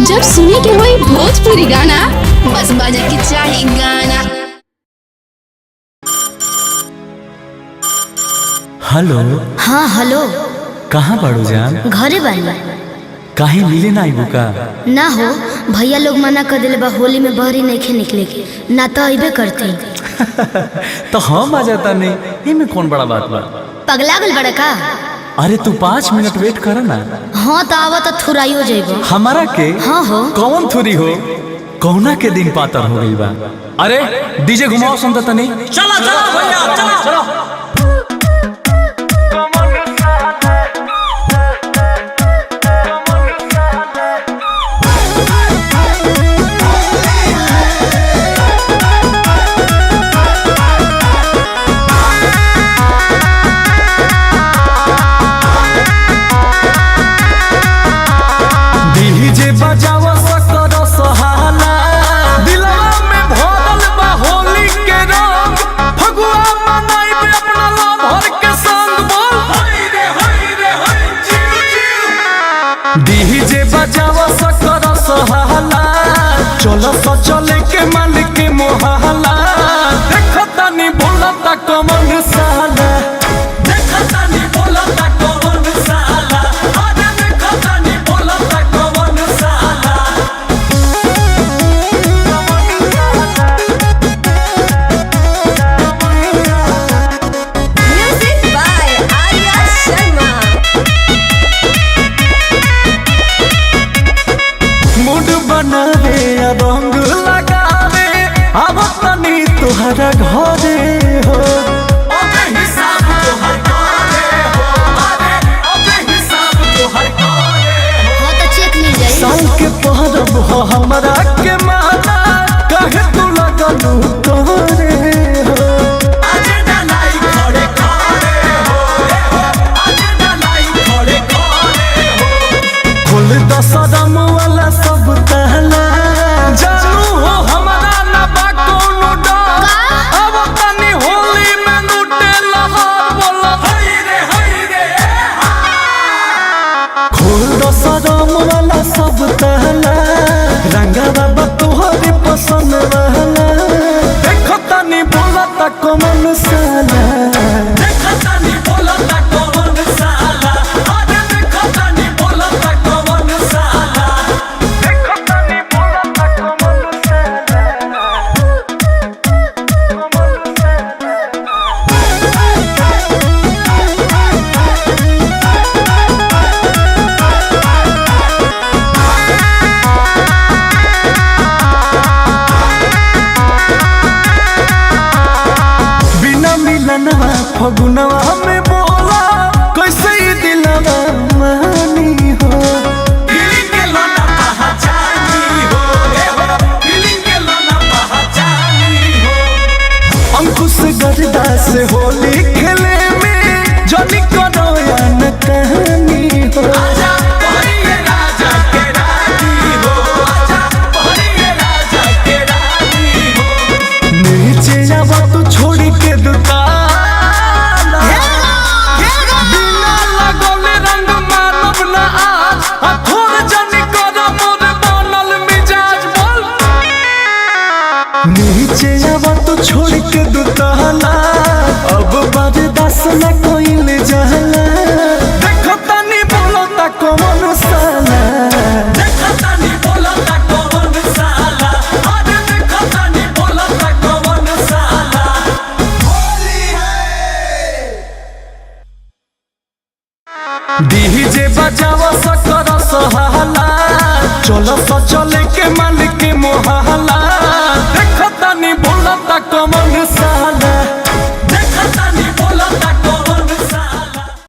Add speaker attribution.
Speaker 1: जब सुने के होई भोजपुरी गाना बस बजे के चाही गाना।
Speaker 2: हेलो।
Speaker 3: हाँ हेलो।
Speaker 2: कहाँ बाड़ू जान?
Speaker 3: घरे बानी।
Speaker 2: काहे मिले ना आइबू का?
Speaker 3: ना हो, भैया लोग मना कर दिले बा होली में बहरी नहीं निकले के, ना तो अइबे करते।
Speaker 2: तो हम आ जाता नहीं, इनमें कौन बड़ा बात बा?
Speaker 3: पगला गल बड़ा का?
Speaker 2: अरे तू 5 मिनट वेट कर ना।
Speaker 3: हाँ तो आवा तो थुराइयो जाइबो।
Speaker 2: हमारा के?
Speaker 3: हाँ हो।
Speaker 2: कौन थुरी हो? कौना के दिन पातर हो गई बा? अरे डीजे घुमाओ सुनता तनी।
Speaker 4: चला चला भैया चला चला।
Speaker 2: डीजे बजावा सकर सहाला, दिलवा में भरल बा होली के रंग, फगुआ मनाइबे अपना लवर के संग। बोल हाय रे चिव चिव। डीजे बजावा सकर सहाला, चलो तो चले के मालिक के मोहल्ला, देखता नी बोलता कमन साला, देखता नी बोलता कमन साला, अरे देखता नी बोलता कमन साला।
Speaker 5: Music by Arya Sharma.
Speaker 2: Mood बनावे रंग लगावे, अब तनी तुहरा घरे हो। अबे हिसाब तोहर करे हो, अबे हिसाब तोहर करे हो।
Speaker 3: हाँ तो चेक मिल जाई।
Speaker 2: साल के पहरब हो हमरा के माना, कहे तू लगलू करे हो। आज डलाई खड़े खड़े हो, आज डलाई खड़े खड़े हो। खोल दसरम वाला सब तहला, जानू हो हमरा ना बा कोनो डर, अब तनी होली में लूटे लहर। बोला हाय रे खोल दसरम वाला सब तहला, रंगा बाबा तोहरे पसंद रहला, देखो तनी बोलता कमन साला, देखो तनी बोलता कमन साला, अरे देखो तनी बोलता कमन साला, देखो तनी बोलता कमन साला, कमन साला। बिना मिलनवा फगुनवा में बोला, कैसे ही दिलवा मानी हो। फीलिंग के लाना पहचानी हो, फीलिंग के लाना पहचानी हो। अंकुश गर्दा से होली खेले में जनी करो या न कहानी हो। आजा बहरिए राजा के रानी हो, आजा बहरिए राजा के रानी हो। नीचे आवा तू छोड़ के दुकाना, बिना लगौले रंग मानव ना आज, थोड़ जनी कर मोर बनल मिजाज। बोल नीचे आवा तू छोड़ के दुकाना, अब बर्दाश्त न कोइल जाला, देखो तनी बोलता कमन साला, देखो तनी बोलता कमन साला, अरे देखो तनी बोलता कमन साला। डीजे बजावा सकर सहाला, चलो तो चले के मालिक